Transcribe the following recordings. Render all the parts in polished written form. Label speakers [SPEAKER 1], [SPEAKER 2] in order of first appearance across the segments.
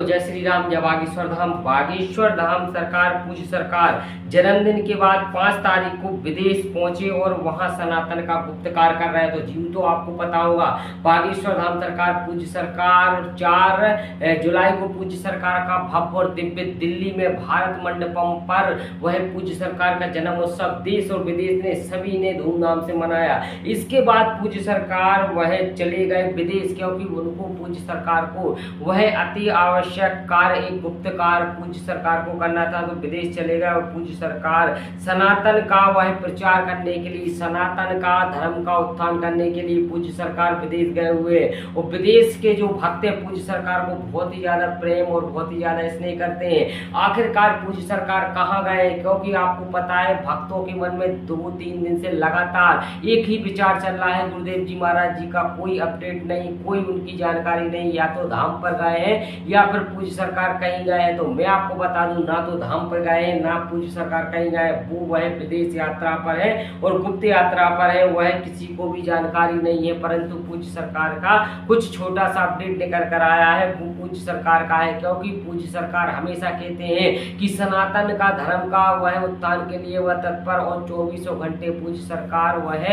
[SPEAKER 1] जय श्री राम। जय बागेश्वर धाम। बागेश्वर धाम सरकार पूज्य सरकार जन्मदिन के बाद 5 तारीख को विदेश पहुंचे और वहां सनातन का गुप्तकार कर रहे हैं। तो जी तो आपको पता होगा बागेश्वर धाम सरकार पूज्य सरकार 4 जुलाई को पूज्य सरकार का भव्य और दिव्य दिल्ली में भारत मंडपम पर वह पूज्य सरकार का जन्मोत्सव देश और विदेश ने सभी ने धूमधाम से मनाया। इसके बाद पूज्य सरकार वह चले गए विदेश, क्योंकि उनको पूज्य सरकार को वह अति आवश्यक कार्य एक गुप्त कार्य पूज्य सरकार को करना था, तो विदेश चले गए और पूज्य सरकार सनातन का वह प्रचार करने के लिए, सनातन का धर्म का उत्थान करने के लिए पूज्य सरकार विदेश गए हुए। और विदेश के जो भक्त हैं पूज्य सरकार को बहुत ही ज्यादा प्रेम और बहुत ही ज्यादा स्नेह करते हैं। आखिरकार पूज्य सरकार कहाँ गए, क्योंकि आपको पता है भक्तों के मन में 2-3 दिन से लगातार एक ही विचार चल रहा है, गुरुदेव जी महाराज जी का कोई अपडेट नहीं, कोई उनकी जानकारी नहीं, या तो धाम पर गए हैं या फिर पूज्य सरकार कहीं गए हैं। तो मैं आपको बता दूं, ना तो धाम पर गए हैं ना पूज्य सरकार कहीं गए, वो वह विदेश यात्रा पर है और गुप्त यात्रा पर है, वह किसी को भी जानकारी नहीं है। परंतु पूज्य सरकार का कुछ छोटा सा अपडेट निकल कर आया है, वो पूज्य सरकार का है, क्योंकि पूज्य सरकार हमेशा कहते हैं कि सनातन का धर्म का वह उत्थान के लिए वह तत्पर और 24 घंटे पूज्य सरकार वह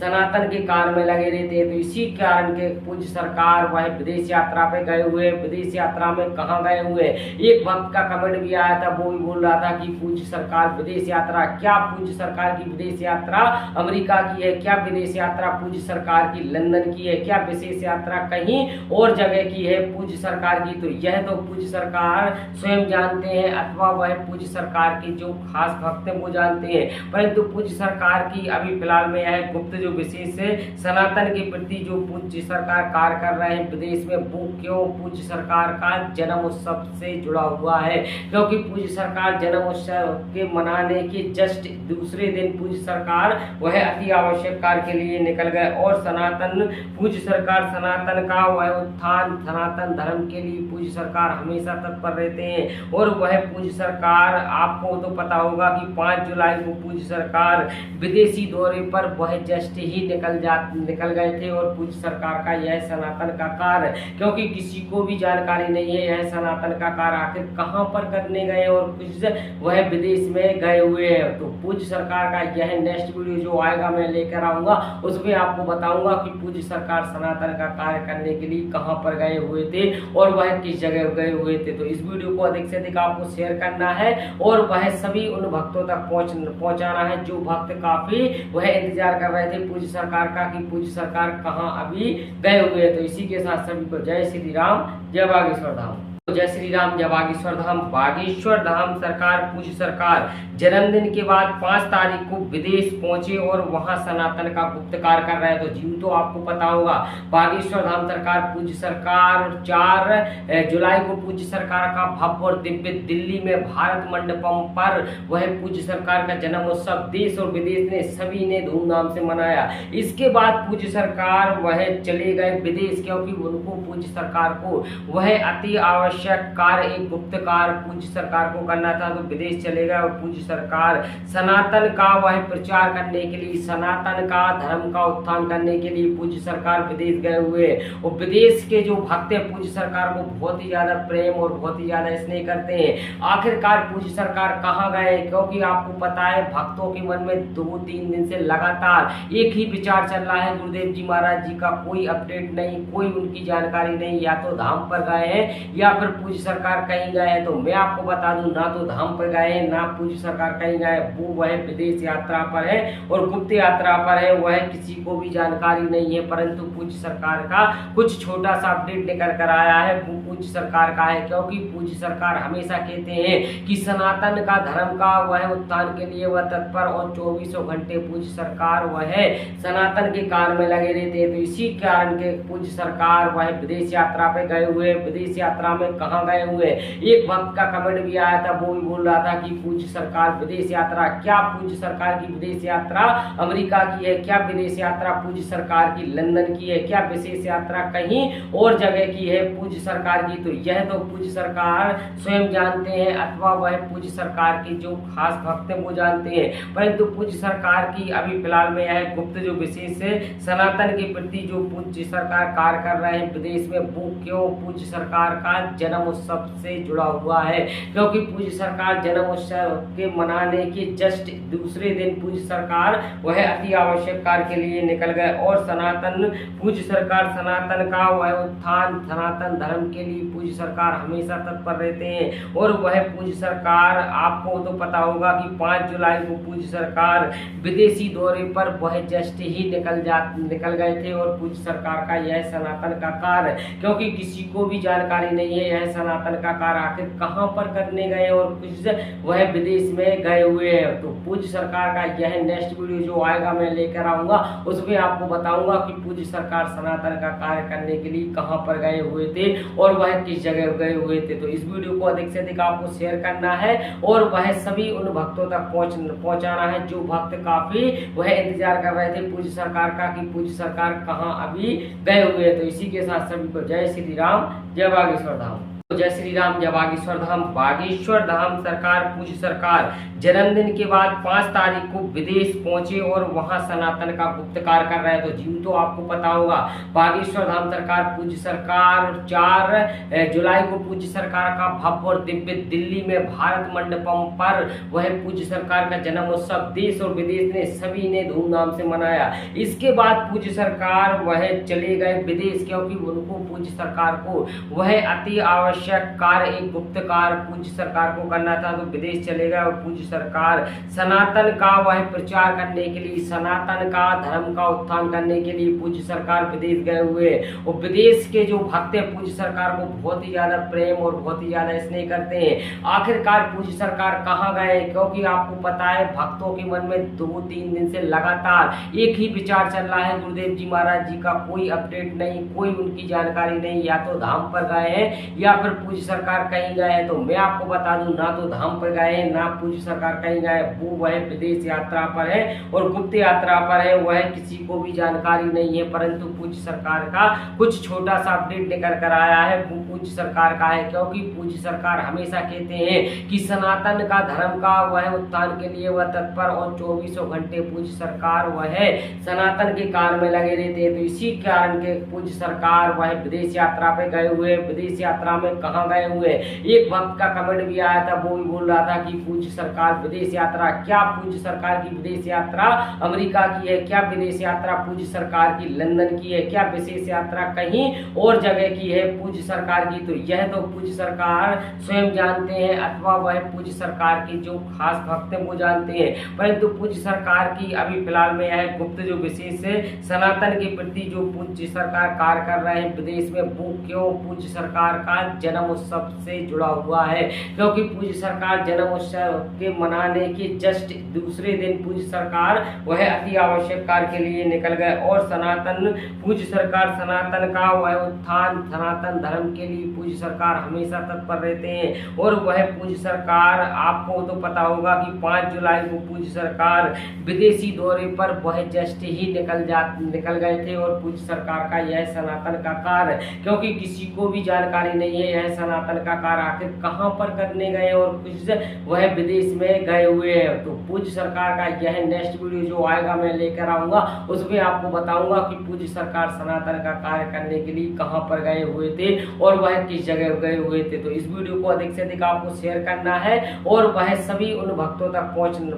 [SPEAKER 1] सनातन के कार्य में लगे रहते हैं। तो इसी कारण के पूज्य सरकार वह विदेश यात्रा पे गए हुए। विदेश यात्रा में कहाँ गए हुए, एक भक्त का कमेंट भी आया था, वो भी बोल रहा था कि पूज्य सरकार विदेश यात्रा, क्या पूज्य सरकार की विदेश यात्रा अमेरिका की है, क्या विदेश यात्रा पूज्य सरकार की लंदन की है, क्या विशेष यात्रा कहीं और जगह की है पूज्य सरकार की। तो यह तो पूज्य सरकार स्वयं जानते हैं, अथवा वह पूज्य सरकार के जो खास भक्त हैं वो जानते हैं। परंतु पूज्य सरकार की अभी फिलहाल में यह गुप्त जो विशेष सनातन के प्रति जो पूज्य सरकार कार्य कर रहे हैं विदेश में, वो क्यों पूज्य सरकार का जन्म उत्सव से जुड़ा हुआ है, क्योंकि पूज्य सरकार जन्म उत्सव के मनाने के जस्ट दूसरे दिन पूज्य सरकार वह अति आवश्यक कार्य के लिए निकल गए और सनातन पूज्य सरकार सनातन का वह उत्थान, सनातन धर्म के लिए पूज्य सरकार हमेशा तत्पर रहते हैं। और वह पूज्य सरकार आपको तो पता होगा कि 5 जुलाई को पूज्य सरकार विदेशी दौरे पर वह जस्ट ही निकल गए थे। और पूज्य सरकार का यह सनातन का कार्य, क्योंकि किसी को भी जानकारी नहीं है यह सनातन का कार्य आखिर कहां पर करने गए और कुछ वह विदेश में गए हुए हैं। तो पूज्य सरकार का यह नेक्स्ट वीडियो जो आएगा मैं लेकर आऊंगा, उसमें आपको बताऊंगा कि पूज्य सरकार सनातन का कार्य करने के लिए कहां पर गए हुए थे और वह किस जगह गए हुए थे। तो इस वीडियो को अधिक से अधिक आपको शेयर करना है और वह सभी उन भक्तों तक पहुंचाना है जो भक्त काफी वह इंतजार कर रहे थे पूज्य सरकार का कि पूज्य सरकार कहां अभी गए हुए। तो इसी के साथ सभी को जय श्री राम, जय बागेश्वर धाम। जय श्री राम। जय बागेश्वर धाम। बागेश्वर धाम सरकार पूज्य सरकार जन्मदिन के बाद 5 तारीख को विदेश पहुंचे और वहां सनातन का गुप्तकार कर रहे हैं। तो जी तो आपको पता होगा बागेश्वर धाम सरकार पूज्य सरकार 4 जुलाई को पूज्य सरकार का भव्य और दिव्य दिल्ली में भारत मंडपम पर वह पूज्य सरकार का जन्मोत्सव देश और विदेश ने सभी ने धूमधाम से मनाया। इसके बाद पूज्य सरकार वह चले गए विदेश, क्योंकि उनको पूज्य सरकार को वह अति आवश्यक कार्य एक गुप्त कार्य पूज्य सरकार को करना था, तो विदेश चले गए और पूज्य सरकार सनातन का वह प्रचार करने के लिए, सनातन का धर्म का उत्थान करने के लिए पूज्य सरकार विदेश गए हुए। और विदेश के जो भक्त हैं पूज्य सरकार को बहुत ही ज्यादा प्रेम और बहुत ही ज्यादा स्नेह करते हैं। आखिरकार पूज्य सरकार कहाँ गए, क्योंकि आपको पता है भक्तों के मन में 2-3 दिन से लगातार एक ही विचार चल रहा है, गुरुदेव जी महाराज जी का कोई अपडेट नहीं, कोई उनकी जानकारी नहीं, या तो धाम पर गए हैं या फिर पूज्य सरकार कहीं गए हैं। तो मैं आपको बता दूं, ना तो धाम पर गए हैं ना पूज्य सरकार कहीं गए, वो वह विदेश यात्रा पर है और गुप्त यात्रा पर है, वह किसी को भी जानकारी नहीं है। परंतु पूज्य सरकार का कुछ छोटा सा अपडेट निकल कर आया है, वो पूज्य सरकार का है, क्योंकि पूज्य सरकार हमेशा कहते हैं कि सनातन का धर्म का वह उत्थान के लिए वह तत्पर और 24 घंटे पूज्य सरकार वह सनातन के कार्य में लगे रहते हैं। तो इसी कारण के पूज्य सरकार वह विदेश यात्रा पे गए हुए। विदेश यात्रा में कहाँ गए हुए, एक भक्त का कमेंट भी आया था, वो भी बोल रहा था कि पूज्य सरकार विदेश यात्रा, क्या पूज्य सरकार की विदेश यात्रा अमेरिका की है, क्या विदेश यात्रा पूज्य सरकार की लंदन की है, क्या विशेष यात्रा कहीं और जगह की है पूज्य सरकार की। तो यह तो पूज्य सरकार स्वयं जानते हैं, अथवा वह पूज्य सरकार के जो खास भक्त हैं वो जानते हैं। परंतु पूज्य सरकार की अभी फिलहाल में यह गुप्त जो विशेष सनातन के प्रति जो पूज्य सरकार कार्य कर रहे हैं विदेश में, वो क्यों पूज्य सरकार का जन्म उत्सव से जुड़ा हुआ है, क्योंकि पूज्य सरकार जन्म उत्सव के मनाने के जस्ट दूसरे दिन पूज्य सरकार वह अति आवश्यक कार्य के लिए निकल गए और सनातन पूज्य सरकार सनातन का वह उत्थान सनातन धर्म के लिए पूज्य सरकार हमेशा तत्पर रहते हैं। और वह पूज्य सरकार आपको तो पता होगा कि 5 जुलाई को पूज्य सरकार विदेशी दौरे पर वह जस्ट ही निकल गए थे। और पूज्य सरकार का यह सनातन का कार्य, क्योंकि किसी को भी जानकारी नहीं है यह सनातन का कार्य आखिर कहां पर करने गए और कुछ वह विदेश में गए हुए हैं। तो पूज्य सरकार का यह नेक्स्ट वीडियो जो आएगा मैं लेकर आऊंगा, उसमें आपको बताऊंगा कि पूज्य सरकार सनातन का कार्य करने के लिए कहां पर गए हुए थे और वह किस जगह गए हुए थे। तो इस वीडियो को अधिक से अधिक आपको शेयर करना है और वह सभी उन भक्तों तक पहुंचाना है जो भक्त काफी वह इंतजार कर रहे थे पूज्य सरकार का कि पूज्य सरकार कहां अभी गए हुए। तो इसी के साथ सभी को जय श्री राम, जय बागेश्वर धाम। जय श्री राम, जय बागेश्वर धाम। बागेश्वर धाम सरकार पूज्य सरकार जन्मदिन के बाद 5 तारीख को विदेश पहुंचे और वहां सनातन का गुप्तकार कर रहे हैं। तो जी तो आपको पता होगा बागेश्वर धाम सरकार पूज्य सरकार 4 जुलाई को पूज्य सरकार का भव्य और दिव्य दिल्ली में भारत मंडपम पर वह पूज्य सरकार का जन्मोत्सव देश और विदेश ने सभी ने धूमधाम से मनाया। इसके बाद पूज्य सरकार वह चले गए विदेश, क्योंकि उनको पूज्य सरकार को वह अति आवश्यक कार्य एक गुप्त कार्य पूज्य सरकार को करना था। तो विदेश चले गए और पूज्य सरकार सनातन का वह प्रचार करने के लिए सनातन का धर्म का उत्थान करने के लिए पूज्य सरकार विदेश गए हुए। और विदेश के जो भक्त हैं पूज्य सरकार को बहुत ही ज्यादा प्रेम और बहुत ही ज्यादा स्नेह करते हैं। आखिरकार पूज्य सरकार कहाँ गए, क्योंकि आपको पता है भक्तों के मन में 2-3 दिन से लगातार एक ही विचार चल रहा है, गुरुदेव जी महाराज जी का कोई अपडेट नहीं, कोई उनकी जानकारी नहीं, या तो धाम पर गए हैं या फिर पूज्य सरकार कहीं गए हैं। तो मैं आपको बता दूं ना तो धाम पर गए हैं ना पूज्य सरकार कहीं गए, वो वह विदेश यात्रा पर है और गुप्त यात्रा पर है, वह किसी को भी जानकारी नहीं है। परंतु पूज्य सरकार का कुछ छोटा सा अपडेट लेकर कर आया है, वो पूज्य सरकार का है, क्योंकि पूज्य सरकार हमेशा कहते हैं कि सनातन का धर्म का वह उत्थान के लिए वह तत्पर और 24 घंटे पूज्य सरकार वह सनातन के कार्य में लगे रहते हैं। तो इसी कारण के पूज्य सरकार वह विदेश यात्रा पे गए हुए। विदेश यात्रा में कहाँ गए हुए, एक भक्त का कमेंट भी आया था, वो भी बोल रहा था कि पूज्य सरकार विदेश यात्रा, क्या पूज्य सरकार की विदेश यात्रा अमेरिका की है, क्या विदेश यात्रा पूज्य सरकार की लंदन की है, क्या विशेष यात्रा कहीं और जगह की है पूज्य सरकार की। तो यह तो पूज्य सरकार स्वयं जानते हैं अथवा वह पूज्य सरकार के जो खास भक्त हैं वो जानते हैं। परंतु पूज्य सरकार की अभी फिलहाल में यह गुप्त जो विशेष है सनातन के प्रति जो पूज्य सरकार कार्य कर रहे हैं विदेश में, वो क्यों पूज्य सरकार का जन्म उत्सव से जुड़ा हुआ है, क्योंकि पूज्य सरकार जन्म उत्सव के मनाने के जस्ट दूसरे दिन पूज्य सरकार वह अति आवश्यक कार्य के लिए निकल गए और सनातन पूज्य सरकार सनातन का वह उत्थान सनातन धर्म के लिए पूज्य सरकार हमेशा तत्पर रहते हैं। और वह पूज्य सरकार आपको तो पता होगा कि 5 जुलाई को पूज्य सरकार विदेशी दौरे पर वह जस्ट ही निकल गए थे। और पूज्य सरकार का यह सनातन का कार्य, क्योंकि किसी को भी जानकारी नहीं है यह सनातन का कार्य आखिर कहां पर करने गए और कुछ वह विदेश में गए हुए हैं। तो पूज्य सरकार का यह नेक्स्ट वीडियो जो आएगा मैं लेकर आऊंगा, उसमें आपको बताऊंगा कि पूज्य सरकार सनातन का कार्य करने के लिए कहां पर गए हुए थे और वह किस जगह गए हुए थे। तो इस वीडियो को अधिक से अधिक आपको शेयर करना है और वह सभी उन भक्तों तक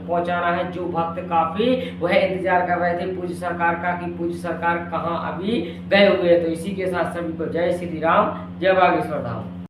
[SPEAKER 1] पहुंचाना है जो भक्त काफी वह इंतजार कर रहे थे पूज्य सरकार का कि पूज्य सरकार कहां अभी गए हुए हैं। तो इसी के साथ सभी को जय श्री राम, जय बागेश्वर धाम।